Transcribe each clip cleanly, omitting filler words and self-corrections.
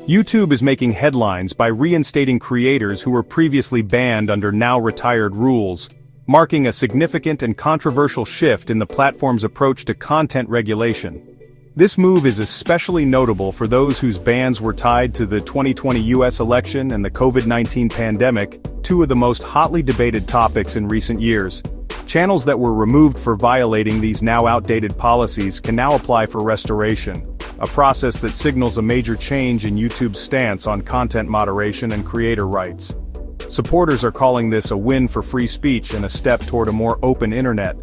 YouTube is making headlines by reinstating creators who were previously banned under now-retired rules, marking a significant and controversial shift in the platform's approach to content regulation. This move is especially notable for those whose bans were tied to the 2020 US election and the COVID-19 pandemic, two of the most hotly debated topics in recent years. Channels that were removed for violating these now outdated policies can now apply for restoration, a process that signals a major change in YouTube's stance on content moderation and creator rights. Supporters are calling this a win for free speech and a step toward a more open internet,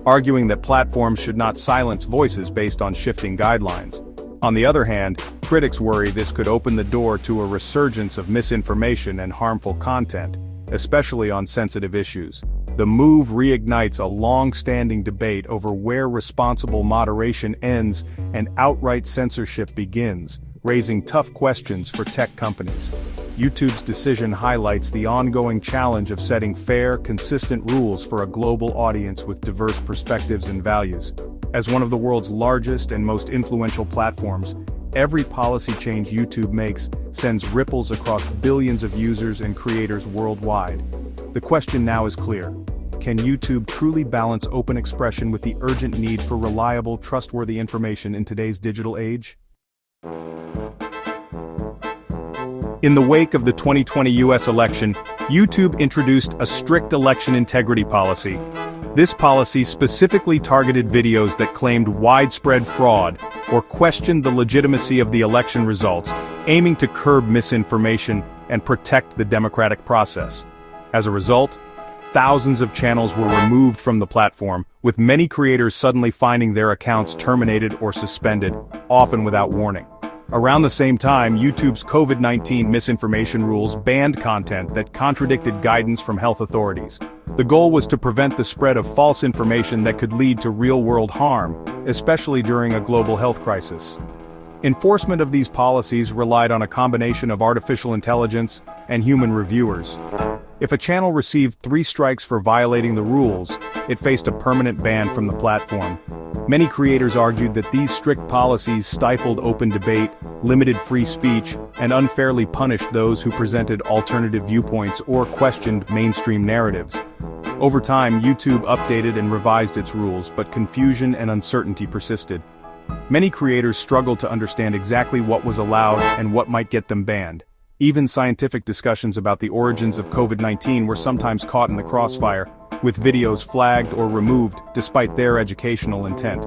arguing that platforms should not silence voices based on shifting guidelines. On the other hand, critics worry this could open the door to a resurgence of misinformation and harmful content, especially on sensitive issues. The move reignites a long-standing debate over where responsible moderation ends and outright censorship begins, raising tough questions for tech companies. YouTube's decision highlights the ongoing challenge of setting fair, consistent rules for a global audience with diverse perspectives and values. As one of the world's largest and most influential platforms, every policy change YouTube makes sends ripples across billions of users and creators worldwide. The question now is clear. Can YouTube truly balance open expression with the urgent need for reliable, trustworthy information in today's digital age? In the wake of the 2020 US election, YouTube introduced a strict election integrity policy. This policy specifically targeted videos that claimed widespread fraud or questioned the legitimacy of the election results, aiming to curb misinformation and protect the democratic process. As a result, thousands of channels were removed from the platform, with many creators suddenly finding their accounts terminated or suspended, often without warning. Around the same time, YouTube's COVID-19 misinformation rules banned content that contradicted guidance from health authorities. The goal was to prevent the spread of false information that could lead to real-world harm, especially during a global health crisis. Enforcement of these policies relied on a combination of artificial intelligence and human reviewers. If a channel received 3 strikes for violating the rules, it faced a permanent ban from the platform. Many creators argued that these strict policies stifled open debate, limited free speech, and unfairly punished those who presented alternative viewpoints or questioned mainstream narratives. Over time, YouTube updated and revised its rules, but confusion and uncertainty persisted. Many creators struggled to understand exactly what was allowed and what might get them banned. Even scientific discussions about the origins of COVID-19 were sometimes caught in the crossfire, with videos flagged or removed despite their educational intent.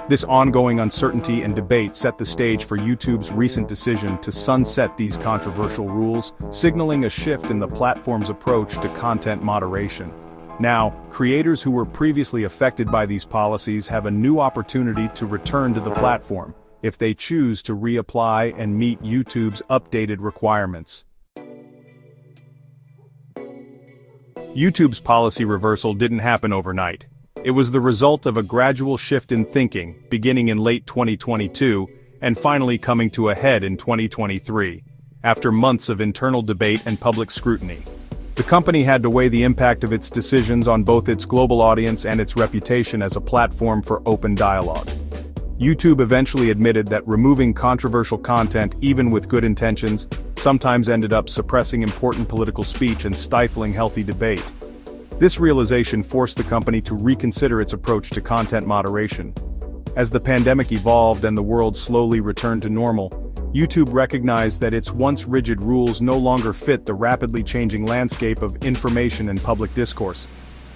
This ongoing uncertainty and debate set the stage for YouTube's recent decision to sunset these controversial rules, signaling a shift in the platform's approach to content moderation. Now, creators who were previously affected by these policies have a new opportunity to return to the platform, if they choose to reapply and meet YouTube's updated requirements. YouTube's policy reversal didn't happen overnight. It was the result of a gradual shift in thinking, beginning in late 2022, and finally coming to a head in 2023, after months of internal debate and public scrutiny. The company had to weigh the impact of its decisions on both its global audience and its reputation as a platform for open dialogue. YouTube eventually admitted that removing controversial content, even with good intentions, sometimes ended up suppressing important political speech and stifling healthy debate. This realization forced the company to reconsider its approach to content moderation. As the pandemic evolved and the world slowly returned to normal, YouTube recognized that its once rigid rules no longer fit the rapidly changing landscape of information and public discourse.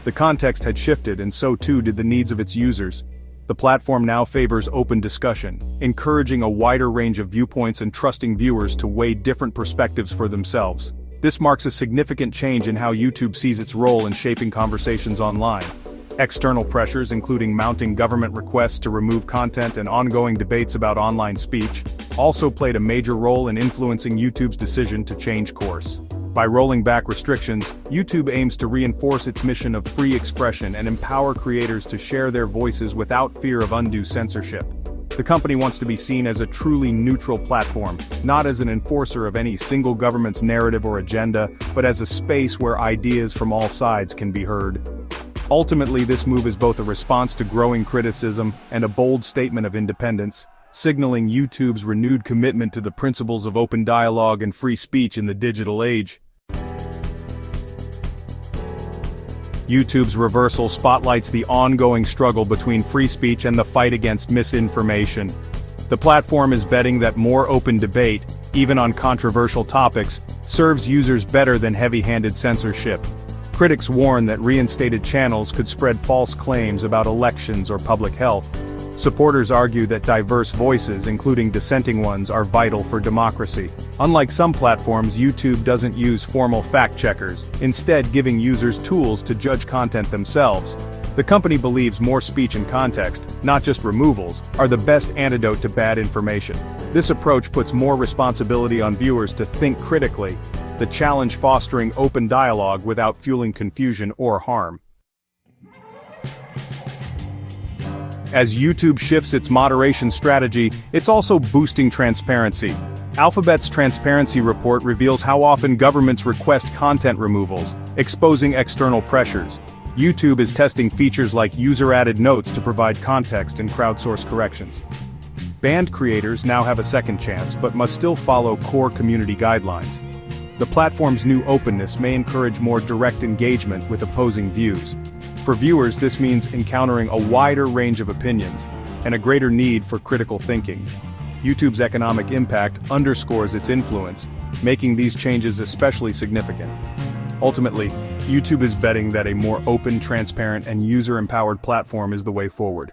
The context had shifted, and so too did the needs of its users. The platform now favors open discussion, encouraging a wider range of viewpoints and trusting viewers to weigh different perspectives for themselves. This marks a significant change in how YouTube sees its role in shaping conversations online. External pressures, including mounting government requests to remove content and ongoing debates about online speech, also played a major role in influencing YouTube's decision to change course. By rolling back restrictions, YouTube aims to reinforce its mission of free expression and empower creators to share their voices without fear of undue censorship. The company wants to be seen as a truly neutral platform, not as an enforcer of any single government's narrative or agenda, but as a space where ideas from all sides can be heard. Ultimately, this move is both a response to growing criticism and a bold statement of independence, signaling YouTube's renewed commitment to the principles of open dialogue and free speech in the digital age. YouTube's reversal spotlights the ongoing struggle between free speech and the fight against misinformation. The platform is betting that more open debate, even on controversial topics, serves users better than heavy-handed censorship. Critics warn that reinstated channels could spread false claims about elections or public health. Supporters argue that diverse voices, including dissenting ones, are vital for democracy. Unlike some platforms, YouTube doesn't use formal fact-checkers, instead giving users tools to judge content themselves. The company believes more speech and context, not just removals, are the best antidote to bad information. This approach puts more responsibility on viewers to think critically, the challenge fostering open dialogue without fueling confusion or harm. As YouTube shifts its moderation strategy, it's also boosting transparency. Alphabet's transparency report reveals how often governments request content removals, exposing external pressures. YouTube is testing features like user-added notes to provide context and crowdsource corrections. Banned creators now have a second chance but must still follow core community guidelines. The platform's new openness may encourage more direct engagement with opposing views. For viewers, this means encountering a wider range of opinions, and a greater need for critical thinking. YouTube's economic impact underscores its influence, making these changes especially significant. Ultimately, YouTube is betting that a more open, transparent, and user-empowered platform is the way forward.